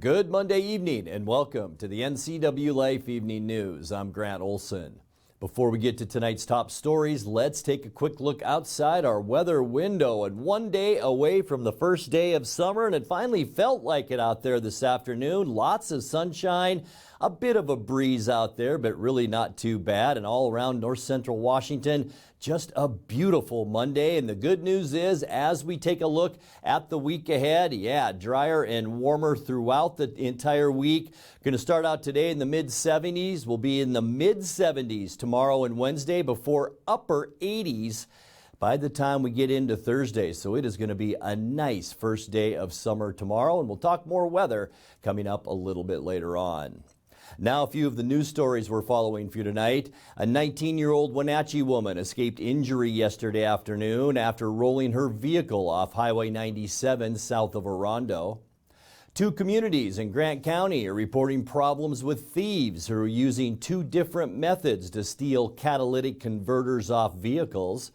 Good Monday evening and welcome to the NCWLIFE Evening News. I'm Grant Olson. Before we get to tonight's top stories, let's take a quick look outside our weather window. And one day away from the first day of summer, and it finally felt like it out there this afternoon. Lots of sunshine, a bit of a breeze out there, but really not too bad. And all around north central Washington, just a beautiful Monday. And the good news is, as we take a look at the week ahead, drier and warmer throughout the entire week. Going to start out today in the mid-70s. We'll be in the mid-70s tomorrow and Wednesday before upper 80s by the time we get into Thursday. So it is going to be a nice first day of summer tomorrow. And we'll talk more weather coming up a little bit later on. Now, a few of the news stories we're following for you tonight. A 19-year-old Wenatchee woman escaped injury yesterday afternoon after rolling her vehicle off Highway 97 south of Orondo. Two communities in Grant County are reporting problems with thieves who are using two different methods to steal catalytic converters off vehicles.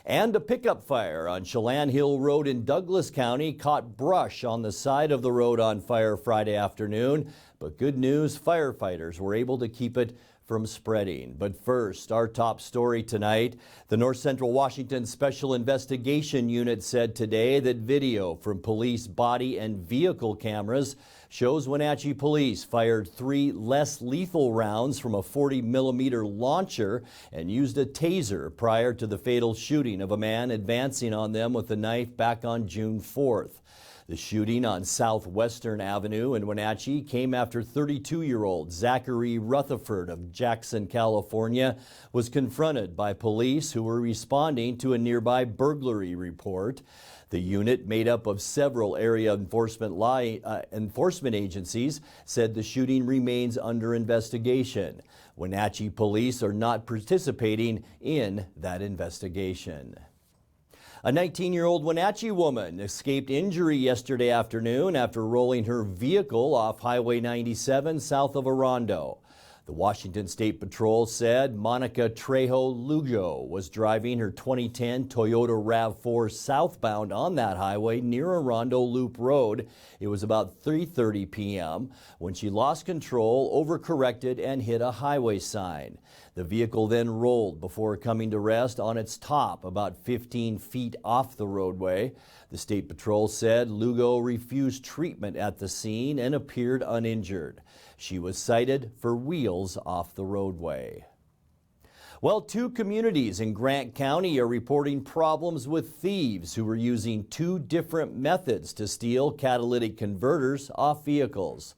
And a pickup fire on Chelan Hill Road in Douglas County caught brush on the side of the road on fire Friday afternoon. But good news, firefighters were able to keep it from spreading. But first, our top story tonight. The North Central Washington Special Investigation Unit said today that video from police body and vehicle cameras shows Wenatchee police fired 3 less lethal rounds from a 40-millimeter launcher and used a taser prior to the fatal shooting of a man advancing on them with a knife back on June 4th. The shooting on Southwestern Avenue in Wenatchee came after 32-year-old Zachary Rutherford of Jackson, California, was confronted by police who were responding to a nearby burglary report. The unit, made up of several area enforcement agencies, said the shooting remains under investigation. Wenatchee police are not participating in that investigation. A 19-year-old Wenatchee woman escaped injury yesterday afternoon after rolling her vehicle off Highway 97 south of Orondo. The Washington State Patrol said Monica Trejo Lugo was driving her 2010 Toyota RAV4 southbound on that highway near Orondo Loop Road. It was about 3:30 p.m. when she lost control, overcorrected, and hit a highway sign. The vehicle then rolled before coming to rest on its top about 15 feet off the roadway. The State Patrol said Lugo refused treatment at the scene and appeared uninjured. She was cited for wheels off the roadway. Well, two communities in Grant County are reporting problems with thieves who were using two different methods to steal catalytic converters off vehicles.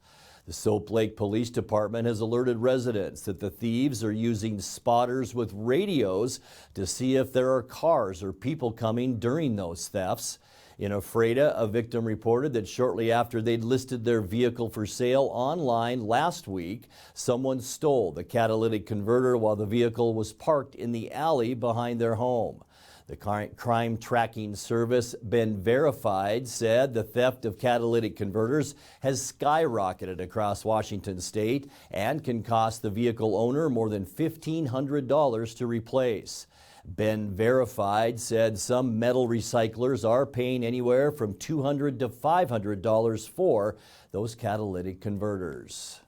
The Soap Lake Police Department has alerted residents that the thieves are using spotters with radios to see if there are cars or people coming during those thefts. In Ephrata, a victim reported that shortly after they'd listed their vehicle for sale online last week, someone stole the catalytic converter while the vehicle was parked in the alley behind their home. The crime tracking service, Ben Verified, said the theft of catalytic converters has skyrocketed across Washington state and can cost the vehicle owner more than $1,500 to replace. Ben Verified said some metal recyclers are paying anywhere from $200 to $500 for those catalytic converters.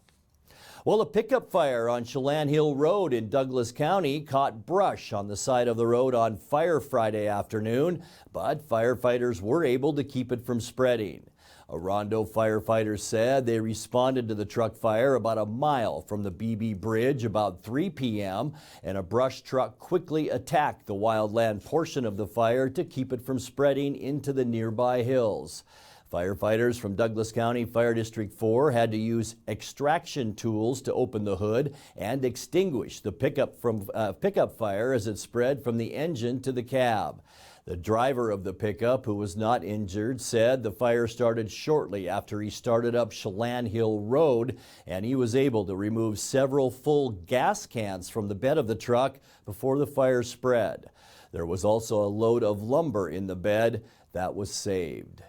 Well, a pickup fire on Chelan Hill Road in Douglas County caught brush on the side of the road on fire Friday afternoon, but firefighters were able to keep it from spreading. Orondo firefighters said they responded to the truck fire about a mile from the BB Bridge about 3 p.m. and a brush truck quickly attacked the wildland portion of the fire to keep it from spreading into the nearby hills. Firefighters from Douglas County Fire District 4 had to use extraction tools to open the hood and extinguish the pickup fire as it spread from the engine to the cab. The driver of the pickup, who was not injured, said the fire started shortly after he started up Chelan Hill Road, and he was able to remove several full gas cans from the bed of the truck before the fire spread. There was also a load of lumber in the bed that was saved.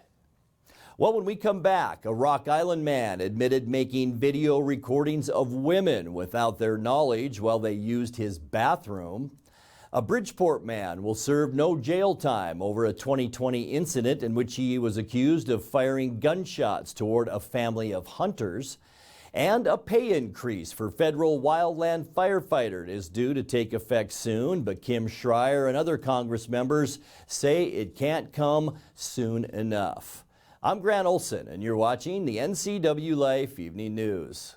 Well, when we come back, a Rock Island man admitted making video recordings of women without their knowledge while they used his bathroom. A Bridgeport man will serve no jail time over a 2020 incident in which he was accused of firing gunshots toward a family of hunters. And a pay increase for federal wildland firefighter is due to take effect soon, but Kim Schreier and other Congress members say it can't come soon enough. I'm Grant Olson, and you're watching the NCWLIFE Evening News.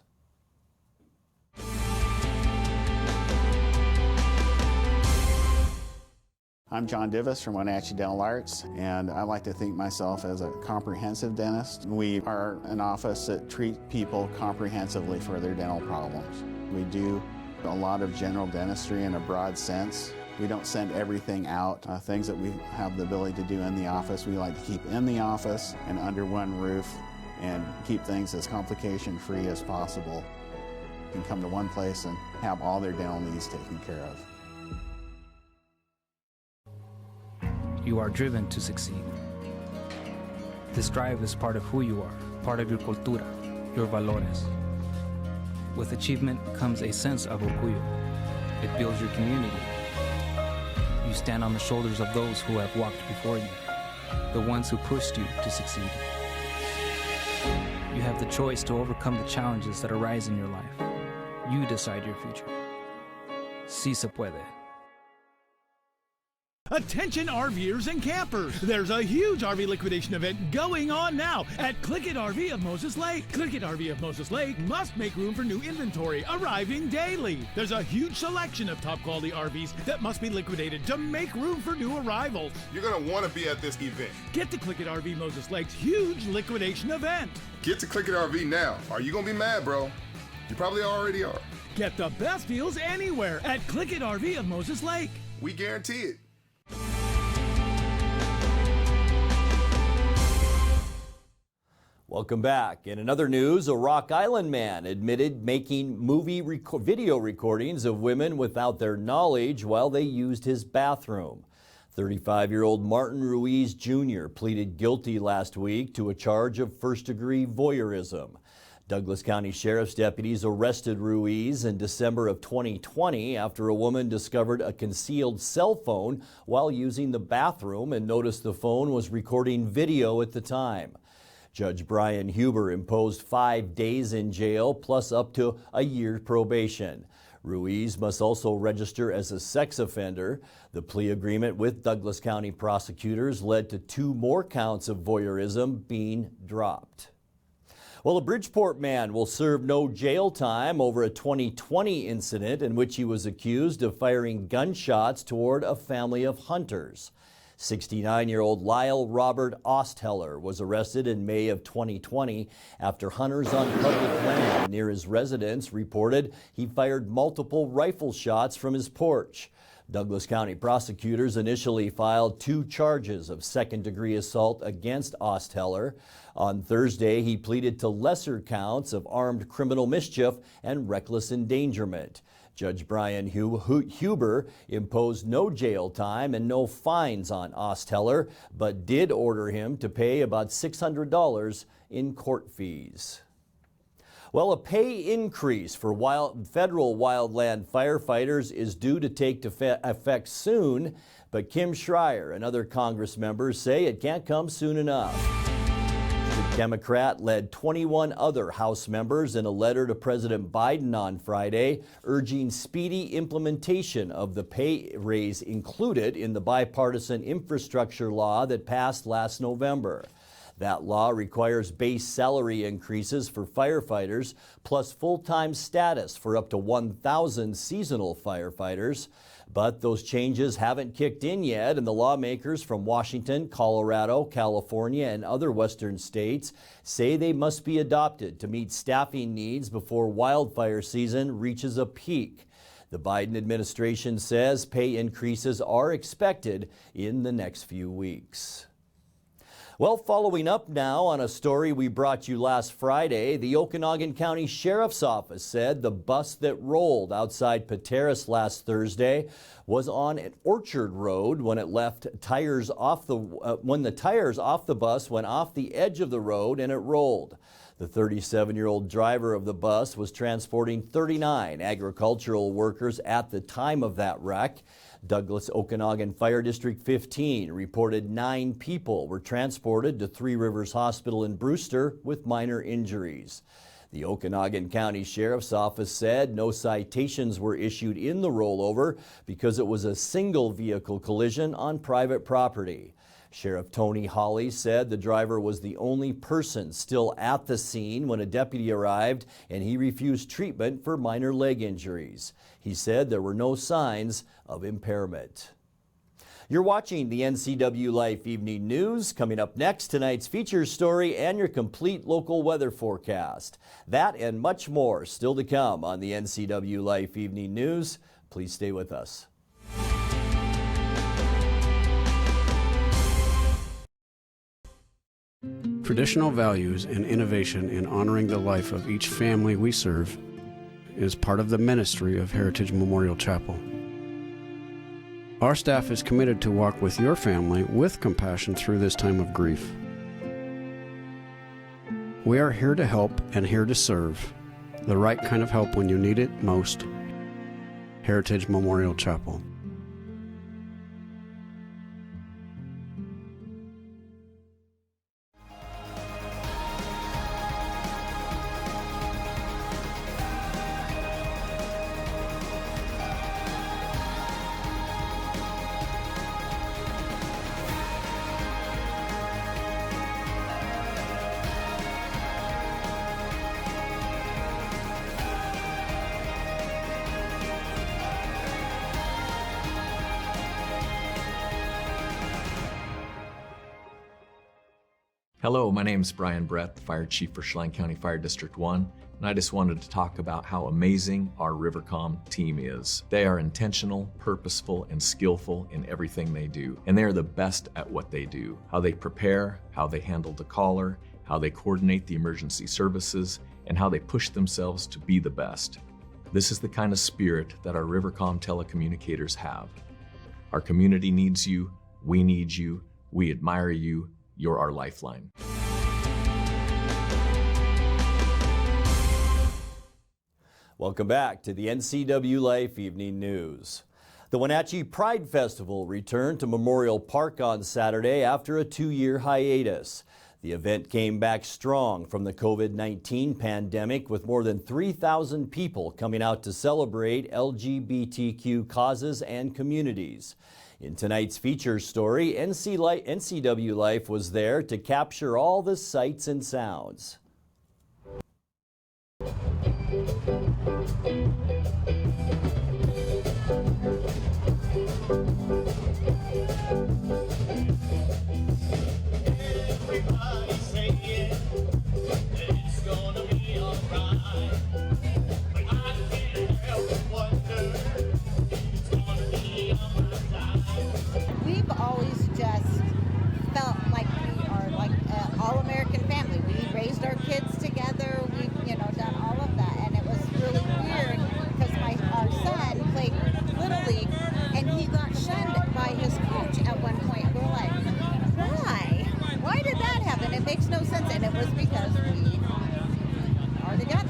I'm John Divis from Wenatchee Dental Arts, and I like to think myself as a comprehensive dentist. We are an office that treats people comprehensively for their dental problems. We do a lot of general dentistry in a broad sense. We don't send everything out. Things that we have the ability to do in the office, we like to keep in the office and under one roof and keep things as complication-free as possible. You can come to one place and have all their dental needs taken care of. You are driven to succeed. This drive is part of who you are, part of your cultura, your valores. With achievement comes a sense of orgullo. It builds your community. You stand on the shoulders of those who have walked before you, the ones who pushed you to succeed. You have the choice to overcome the challenges that arise in your life. You decide your future. Sí se puede. Attention RVers and campers. There's a huge RV liquidation event going on now at Click It RV of Moses Lake. Click It RV of Moses Lake must make room for new inventory arriving daily. There's a huge selection of top quality RVs that must be liquidated to make room for new arrivals. You're going to want to be at this event. Get to Click It RV Moses Lake's huge liquidation event. Get to Click It RV now. Are you going to be mad, bro? You probably already are. Get the best deals anywhere at Click It RV of Moses Lake. We guarantee it. Welcome back. In another news, a Rock Island man admitted making video recordings of women without their knowledge while they used his bathroom. 35-year-old Martin Ruiz Jr. pleaded guilty last week to a charge of first-degree voyeurism. Douglas County Sheriff's deputies arrested Ruiz in December of 2020 after a woman discovered a concealed cell phone while using the bathroom and noticed the phone was recording video at the time. Judge Brian Huber imposed 5 days in jail plus up to a year's probation. Ruiz must also register as a sex offender. The plea agreement with Douglas County prosecutors led to 2 more counts of voyeurism being dropped. Well, a Bridgeport man will serve no jail time over a 2020 incident in which he was accused of firing gunshots toward a family of hunters. 69-year-old Lyle Robert Ostheller was arrested in May of 2020 after hunters on public land near his residence reported he fired multiple rifle shots from his porch. Douglas County prosecutors initially filed 2 charges of second-degree assault against Ostheller. On Thursday, he pleaded to lesser counts of armed criminal mischief and reckless endangerment. Judge Brian Huber imposed no jail time and no fines on Ostheller, but did order him to pay about $600 in court fees. Well, a pay increase for federal wildland firefighters is due to take effect soon, but Kim Schreier and other Congress members say it can't come soon enough. The Democrat led 21 other House members in a letter to President Biden on Friday, urging speedy implementation of the pay raise included in the bipartisan infrastructure law that passed last November. That law requires base salary increases for firefighters plus full-time status for up to 1,000 seasonal firefighters. But those changes haven't kicked in yet, and the lawmakers from Washington, Colorado, California, and other western states say they must be adopted to meet staffing needs before wildfire season reaches a peak. The Biden administration says pay increases are expected in the next few weeks. Well, following up now on a story we brought you last Friday, the Okanogan County Sheriff's Office said the bus that rolled outside Pateros last Thursday was on an Orchard Road when it left when the tires off the bus went off the edge of the road and it rolled. The 37-year-old driver of the bus was transporting 39 agricultural workers at the time of that wreck. Douglas Okanagan Fire District 15 reported 9 people were transported to Three Rivers Hospital in Brewster with minor injuries. The Okanagan County Sheriff's Office said no citations were issued in the rollover because it was a single vehicle collision on private property. Sheriff Tony Hawley said the driver was the only person still at the scene when a deputy arrived, and he refused treatment for minor leg injuries. He said there were no signs of impairment. You're watching the NCWLIFE Evening News. Coming up next, tonight's feature story and your complete local weather forecast. That and much more still to come on the NCWLIFE Evening News. Please stay with us. Traditional values and innovation in honoring the life of each family we serve is part of the ministry of Heritage Memorial Chapel. Our staff is committed to walk with your family with compassion through this time of grief. We are here to help and here to serve, the right kind of help when you need it most. Heritage Memorial Chapel. Hello, my name is Brian Brett, the Fire Chief for Chelan County Fire District 1, and I just wanted to talk about how amazing our Rivercom team is. They are intentional, purposeful, and skillful in everything they do, and they are the best at what they do. How they prepare, how they handle the caller, how they coordinate the emergency services, and how they push themselves to be the best. This is the kind of spirit that our Rivercom telecommunicators have. Our community needs you, we need you, we admire you, you're our lifeline. Welcome back to the NCWLIFE Evening News. The Wenatchee Pride Festival returned to Memorial Park on Saturday after a 2-year hiatus. The event came back strong from the COVID-19 pandemic, with more than 3,000 people coming out to celebrate LGBTQ causes and communities. In tonight's feature story, NCWLIFE was there to capture all the sights and sounds. Everybody say it, it's gonna be alright. But I can't help but wonder, it's gonna be alright. We've always just felt like we are like an all-American family. We raised our kids together. We've, done all of that, and it was really weird because our son played Little League, and he got shunned by his coach at one point. We're like, why? Why did that happen? It makes no sense, and it was because we are together.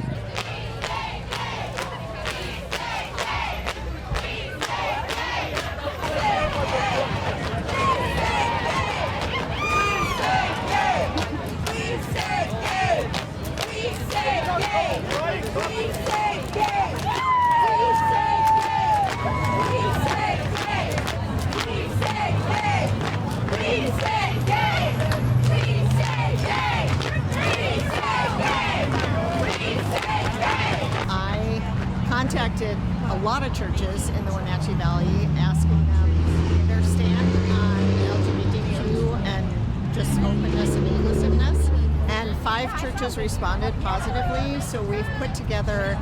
Contacted a lot of churches in the Wenatchee Valley asking them their stand on LGBTQ and just openness and inclusiveness, and 5 churches responded positively. So we've put together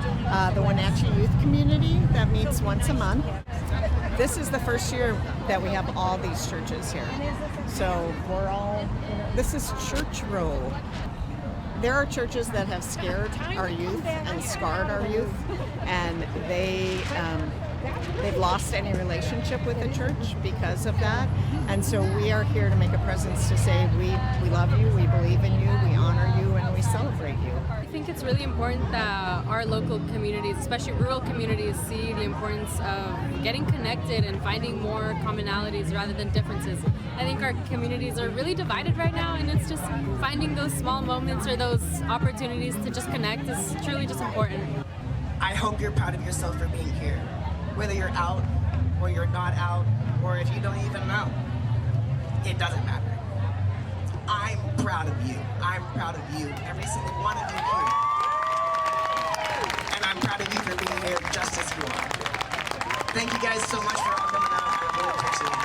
the Wenatchee Youth Community that meets once a month. This is the first year that we have all these churches here. So this is church roll. There are churches that have scared our youth and scarred our youth, and they've lost any relationship with the church because of that. And so we are here to make a presence to say we love you, we believe in you, we honor you, and we we celebrate you. I think it's really important that our local communities, especially rural communities, see the importance of getting connected and finding more commonalities rather than differences. I think our communities are really divided right now, and it's just finding those small moments or those opportunities to just connect is truly just important. I hope you're proud of yourself for being here. Whether you're out or you're not out, or if you don't even know, it doesn't matter. I'm proud of you. I'm proud of you, every single one of you here. And I'm proud of you for being here just as you are. Thank you guys so much for all coming out. I really appreciate it.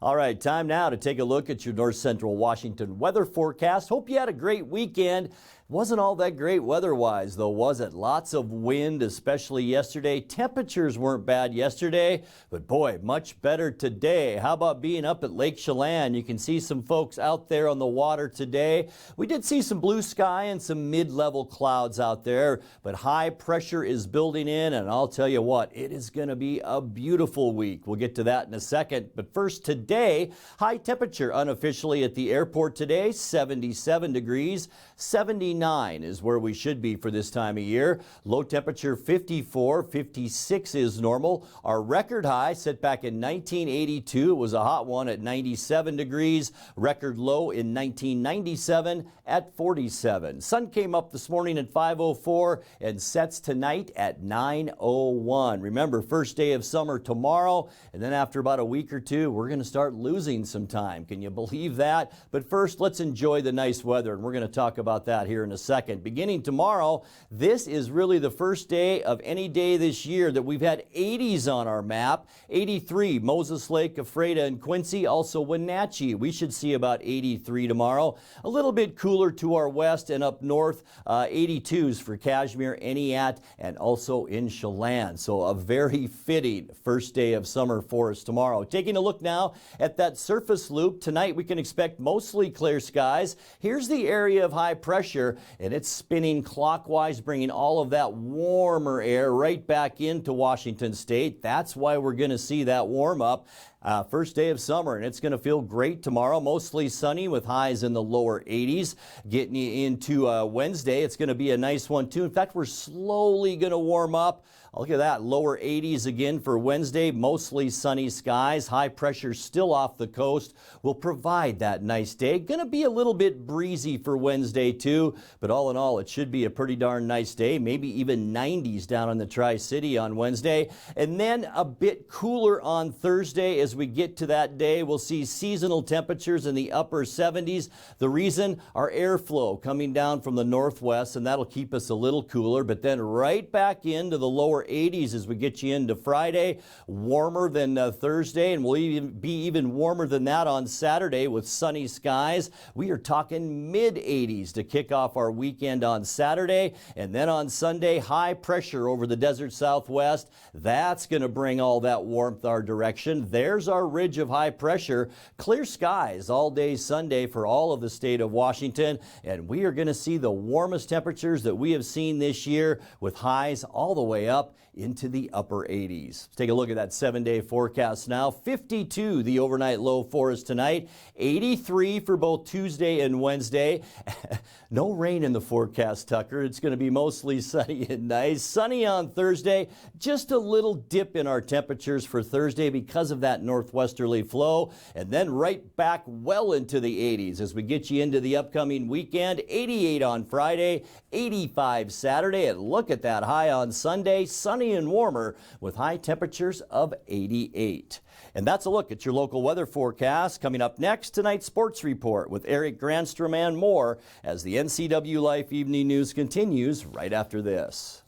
All right, time now to take a look at your North Central Washington weather forecast. Hope you had a great weekend. Wasn't all that great weather-wise, though, was it? Lots of wind, especially yesterday. Temperatures weren't bad yesterday, but boy, much better today. How about being up at Lake Chelan? You can see some folks out there on the water today. We did see some blue sky and some mid-level clouds out there, but high pressure is building in, and I'll tell you what, it is going to be a beautiful week. We'll get to that in a second, but first today, high temperature unofficially at the airport today, 77 degrees, 79 is where we should be for this time of year. Low temperature 54, 56 is normal. Our record high set back in 1982. It was a hot one at 97 degrees. Record low in 1997 at 47. Sun came up this morning at 5:04 and sets tonight at 9:01. Remember, first day of summer tomorrow, and then after about a week or two, we're going to start losing some time. Can you believe that? But first, let's enjoy the nice weather, and we're going to talk about that here in a second. Beginning tomorrow, this is really the first day of any day this year that we've had 80s on our map. 83, Moses Lake, Ephrata, and Quincy, also Wenatchee. We should see about 83 tomorrow. A little bit cooler to our west and up north, 82s for Kashmir, Eniat, and also in Chelan. So a very fitting first day of summer for us tomorrow. Taking a look now at that surface loop. Tonight we can expect mostly clear skies. Here's the area of high pressure, and it's spinning clockwise, bringing all of that warmer air right back into Washington State. That's why we're going to see that warm up. First day of summer, and it's going to feel great tomorrow. Mostly sunny with highs in the lower 80s. Getting you into Wednesday, it's going to be a nice one too. In fact, we're slowly going to warm up. Look at that, lower 80s again for Wednesday. Mostly sunny skies. High pressure still off the coast will provide that nice day. Going to be a little bit breezy for Wednesday too, but all in all, it should be a pretty darn nice day. Maybe even 90s down in the Tri-City on Wednesday. And then a bit cooler on Thursday. As we get to that day, we'll see seasonal temperatures in the upper 70s. The reason, our airflow coming down from the northwest, and that'll keep us a little cooler, but then right back into the lower 80s as we get you into Friday. Warmer than Thursday, and we'll be even warmer than that on Saturday with sunny skies. We are talking mid-80s to kick off our weekend on Saturday, and then on Sunday, high pressure over the desert southwest. That's going to bring all that warmth our direction. There's our ridge of high pressure. Clear skies all day Sunday for all of the state of Washington, and we are going to see the warmest temperatures that we have seen this year with highs all the way up into the upper 80s. Let's take a look at that 7-day forecast now. 52 the overnight low for us tonight. 83 for both Tuesday and Wednesday. No rain in the forecast, Tucker. It's going to be mostly sunny and nice. Sunny on Thursday. Just a little dip in our temperatures for Thursday because of that northwesterly flow. And then right back well into the 80s as we get you into the upcoming weekend. 88 on Friday, 85 Saturday. And look at that high on Sunday. Sunny and warmer with high temperatures of 88. And that's a look at your local weather forecast. Coming up next, tonight's sports report with Eric Granstrom and more as the NCWLIFE Evening News continues right after this.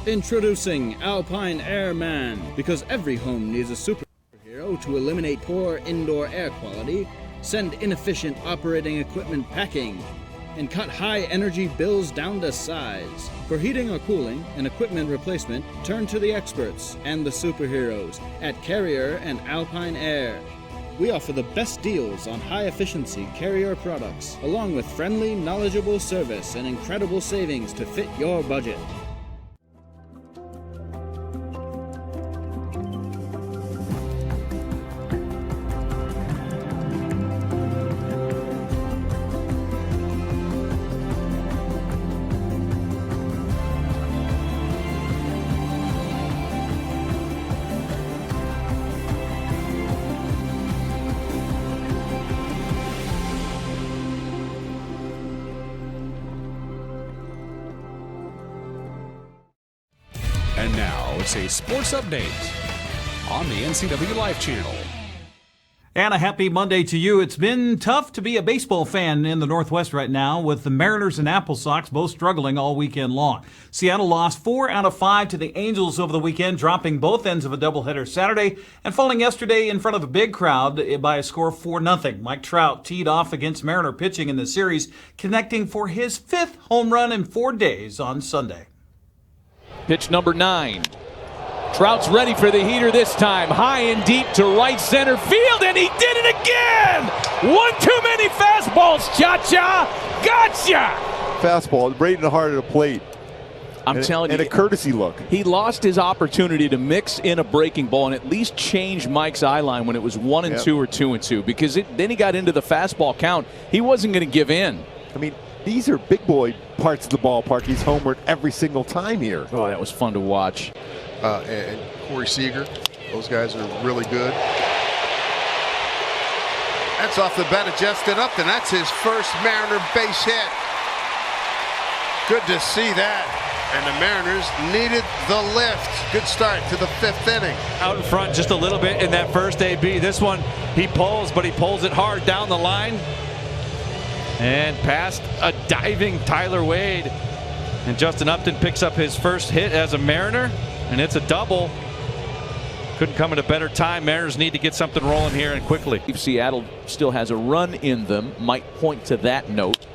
Introducing Alpine Airman. Because every home needs a superhero to eliminate poor indoor air quality, send inefficient operating equipment packing, and cut high energy bills down to size. For heating or cooling and equipment replacement, turn to the experts and the superheroes at Carrier and Alpine Air. We offer the best deals on high-efficiency Carrier products, along with friendly, knowledgeable service and incredible savings to fit your budget. And now it's a sports update on the NCWLIFE channel. And a happy Monday to you. It's been tough to be a baseball fan in the Northwest right now, with the Mariners and Apple Sox both struggling all weekend long. Seattle lost 4 out of 5 to the Angels over the weekend, dropping both ends of a doubleheader Saturday and falling yesterday in front of a big crowd by a score of 4-0. Mike Trout teed off against Mariner pitching in the series, connecting for his 5th home run in 4 days on Sunday. Pitch number 9. Trout's ready for the heater this time. High and deep to right center field, and he did it again! One too many fastballs, Cha-Cha! Gotcha! Fastball right in the heart of the plate. I'm telling you. And a courtesy look. He lost his opportunity to mix in a breaking ball and at least change Mike's eye line when it was 1-2 or 2-2, because then he got into the fastball count. He wasn't going to give in. I mean, these are big boy parts of the ballpark. He's homered every single time here. Oh, that was fun to watch. And Corey Seager, those guys are really good. That's off the bat of Justin Upton. That's his first Mariner base hit. Good to see that. And the Mariners needed the lift. Good start to the 5th inning. Out in front just a little bit in that first AB. This one, he pulls, but he pulls it hard down the line. And past a diving Tyler Wade. And Justin Upton picks up his first hit as a Mariner. And it's a double. Couldn't come at a better time. Mariners need to get something rolling here and quickly. Seattle still has a run in them. Might point to that note.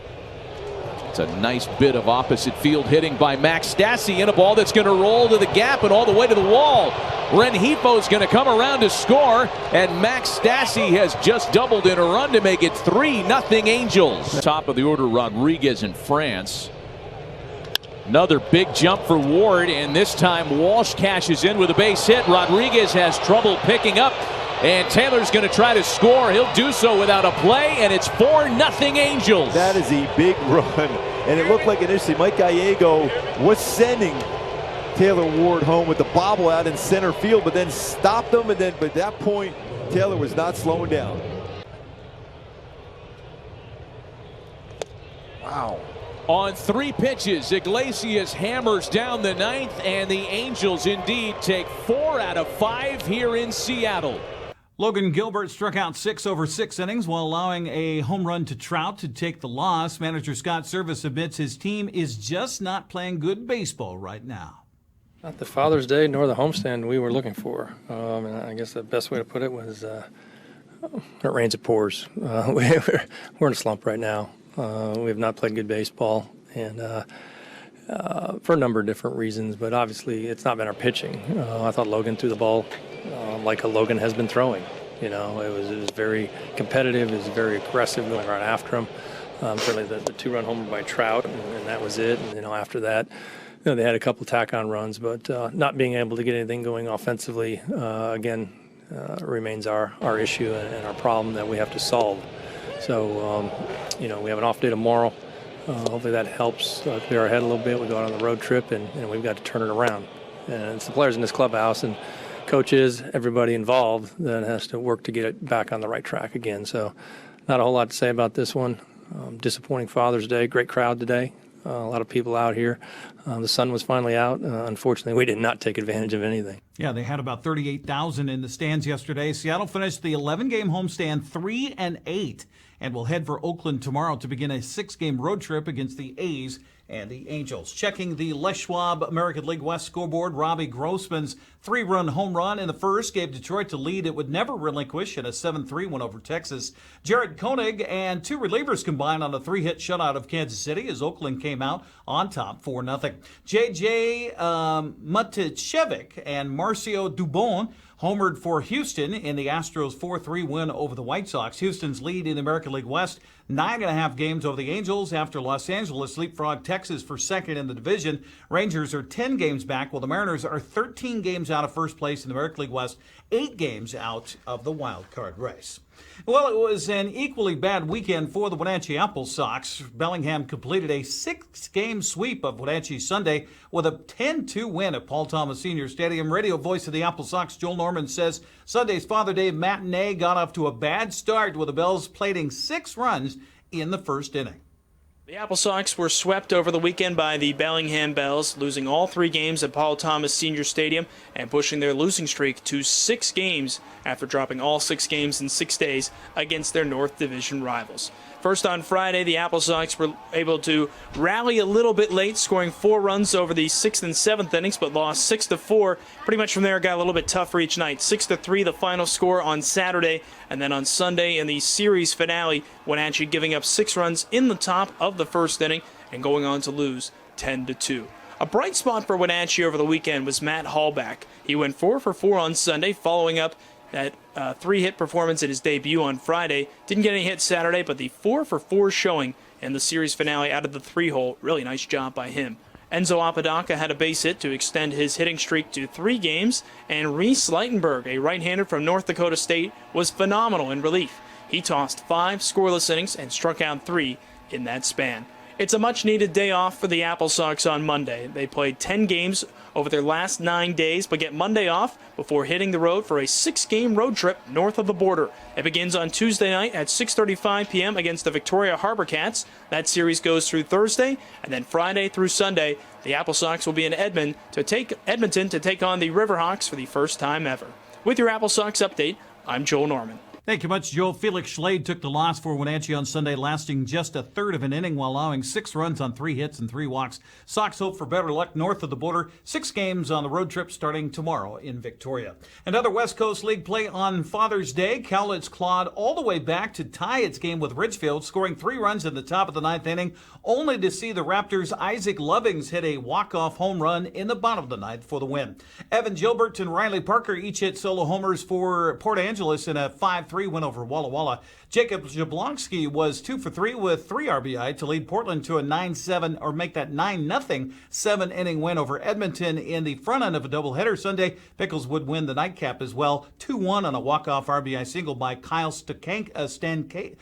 It's a nice bit of opposite field hitting by Max Stassi in a ball that's going to roll to the gap and all the way to the wall. Renjifo's going to come around to score, and Max Stassi has just doubled in a run to make it 3-0 Angels. Top of the order, Rodriguez in France. Another big jump for Ward, and this time Walsh cashes in with a base hit. Rodriguez has trouble picking up, and Taylor's going to try to score. He'll do so without a play, and it's 4-0 Angels. That is a big run, and it looked like initially Mike Gallego was sending Taylor Ward home with the bobble out in center field, but then stopped him, and then at that point Taylor was not slowing down. Wow. On 3 pitches, Iglesias hammers down the 9th, and the Angels indeed take 4 out of 5 here in Seattle. Logan Gilbert struck out 6 over 6 innings while allowing a home run to Trout to take the loss. Manager Scott Service admits his team is just not playing good baseball right now. Not the Father's Day nor the homestand we were looking for. And I guess the best way to put it was it rains, it pours. We're in a slump right now. We have not played good baseball, and for a number of different reasons, but obviously it's not been our pitching. I thought Logan threw the ball like a Logan has been throwing. You know, it was very competitive, it was very aggressive going right after him. Certainly the 2-run homer by Trout, and that was it. And, after that, they had a couple tack-on runs, but not being able to get anything going offensively, again, remains our issue and our problem that we have to solve. So, we have an off day tomorrow. Hopefully that helps clear our head a little bit. We go out on the road trip, and we've got to turn it around. And it's the players in this clubhouse and coaches, everybody involved, that has to work to get it back on the right track again. So not a whole lot to say about this one. Disappointing Father's Day. Great crowd today. A lot of people out here. The sun was finally out. Unfortunately, we did not take advantage of anything. Yeah, they had about 38,000 in the stands yesterday. Seattle finished the 11-game homestand 3-8 and will head for Oakland tomorrow to begin a 6-game road trip against the A's and the Angels. Checking the Les Schwab American League West scoreboard, Robbie Grossman's 3-run home run in the first gave Detroit the lead it would never relinquish in a 7-3 win over Texas. Jared Koenig and 2 relievers combined on a 3-hit shutout of Kansas City as Oakland came out on top 4-0. J.J. Maticevic and Marcio Dubon homered for Houston in the Astros 4-3 win over the White Sox. Houston's lead in the American League West, 9.5 games over the Angels after Los Angeles leapfrogged Texas for second in the division. Rangers are 10 games back, while the Mariners are 13 games out of first place in the American League West, 8 games out of the wild card race. Well, it was an equally bad weekend for the Wenatchee Apple Sox. Bellingham completed a 6-game sweep of Wenatchee Sunday with a 10-2 win at Paul Thomas Senior Stadium. Radio voice of the Apple Sox, Joel Norman, says Sunday's Father Day matinee got off to a bad start with the Bells plating 6 runs in the first inning. The Apple Sox were swept over the weekend by the Bellingham Bells, losing all 3 games at Paul Thomas Senior Stadium and pushing their losing streak to 6 games after dropping all 6 games in 6 days against their North Division rivals. First on Friday, the Apple Sox were able to rally a little bit late, scoring 4 runs over the 6th and 7th innings, but lost 6-4. Pretty much from there, it got a little bit tougher each night. 6-3, the final score on Saturday, and then on Sunday in the series finale, Wenatchee giving up 6 runs in the top of the first inning and going on to lose 10-2. A bright spot for Wenatchee over the weekend was Matt Hallback. He went 4 for 4 on Sunday, following up that 3-hit performance at his debut on Friday. Didn't get any hits Saturday, but the 4 for 4 showing in the series finale out of the 3-hole, really nice job by him. Enzo Apodaca had a base hit to extend his hitting streak to 3 games, and Reese Leitenberg, a right-hander from North Dakota State, was phenomenal in relief. He tossed 5 scoreless innings and struck out 3 in that span. It's a much-needed day off for the Apple Sox on Monday. They played 10 games over their last 9 days, but get Monday off before hitting the road for a 6-game road trip north of the border. It begins on Tuesday night at 6:35 p.m. against the Victoria Harbor Cats. That series goes through Thursday, and then Friday through Sunday, the Apple Sox will be in Edmonton to take on the Riverhawks for the first time ever. With your Apple Sox update, I'm Joel Norman. Thank you much, Joe. Felix Schlade took the loss for Wenatchee on Sunday, lasting just a third of an inning while allowing 6 runs on 3 hits and 3 walks. Sox hope for better luck north of the border. 6 games on the road trip starting tomorrow in Victoria. Another West Coast League play on Father's Day. Cowlitz clawed all the way back to tie its game with Ridgefield, scoring 3 runs in the top of the 9th inning, only to see the Raptors' Isaac Lovings hit a walk-off home run in the bottom of the 9th for the win. Evan Gilbert and Riley Parker each hit solo homers for Port Angeles in a 5-3 win over Walla Walla. Jacob Jablonski was 2 for 3 with 3 RBI to lead Portland to a 9-7 or make that 9-0 7-inning win over Edmonton in the front end of a doubleheader Sunday. Pickles would win the nightcap as well, 2-1 on a walk-off RBI single by Kyle Stancato,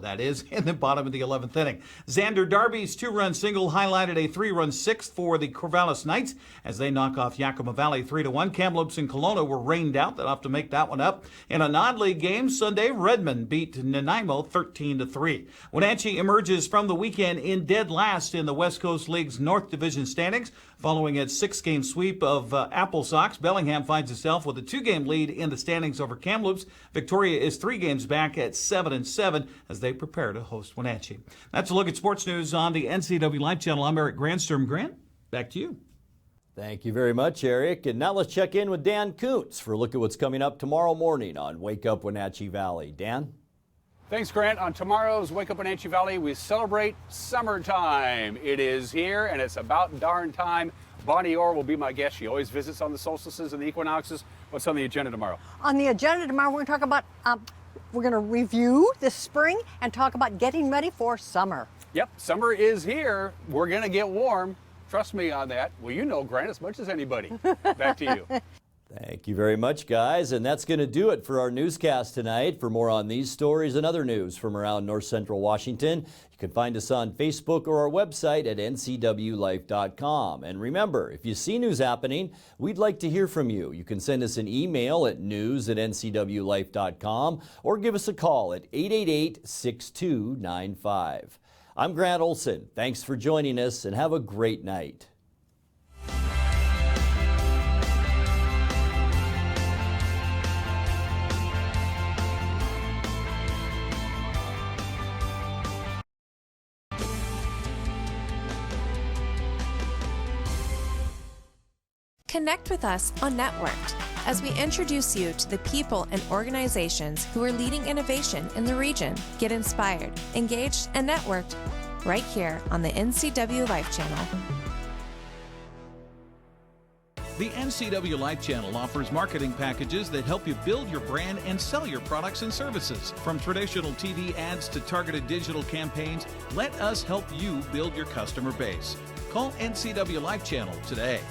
that is, in the bottom of the 11th inning. Xander Darby's 2-run single highlighted a 3-run sixth for the Corvallis Knights as they knock off Yakima Valley 3-1. Kamloops and Kelowna were rained out. They'll have to make that one up. In a non-league game Sunday, Redmond beat Nanaimo 13-3. Wenatchee emerges from the weekend in dead last in the West Coast League's North Division standings. Following its 6-game sweep of Apple Sox, Bellingham finds itself with a 2-game lead in the standings over Kamloops. Victoria is 3 games back at 7-7 as they prepare to host Wenatchee. That's a look at sports news on the NCWLIFE channel. I'm Eric Grandstrom. Grant, back to you. Thank you very much, Eric. And now let's check in with Dan Kuntz for a look at what's coming up tomorrow morning on Wake Up Wenatchee Valley. Dan? Thanks, Grant. On tomorrow's Wake Up Wenatchee Valley, we celebrate summertime. It is here, and it's about darn time. Bonnie Orr will be my guest. She always visits on the solstices and the equinoxes. What's on the agenda tomorrow? On the agenda tomorrow, we're going to talk about, we're going to review the spring and talk about getting ready for summer. Yep, summer is here. We're going to get warm. Trust me on that. Well, you know Grant as much as anybody. Back to you. Thank you very much, guys. And that's going to do it for our newscast tonight. For more on these stories and other news from around North Central Washington, you can find us on Facebook or our website at ncwlife.com. And remember, if you see news happening, we'd like to hear from you. You can send us an email at news@ncwlife.com or give us a call at 888-6295. I'm Grant Olson. Thanks for joining us and have a great night. Connect with us on Networked as we introduce you to the people and organizations who are leading innovation in the region. Get inspired, engaged, and networked right here on the NCWLIFE channel. The NCWLIFE channel offers marketing packages that help you build your brand and sell your products and services. From traditional TV ads to targeted digital campaigns, let us help you build your customer base. Call NCWLIFE channel today.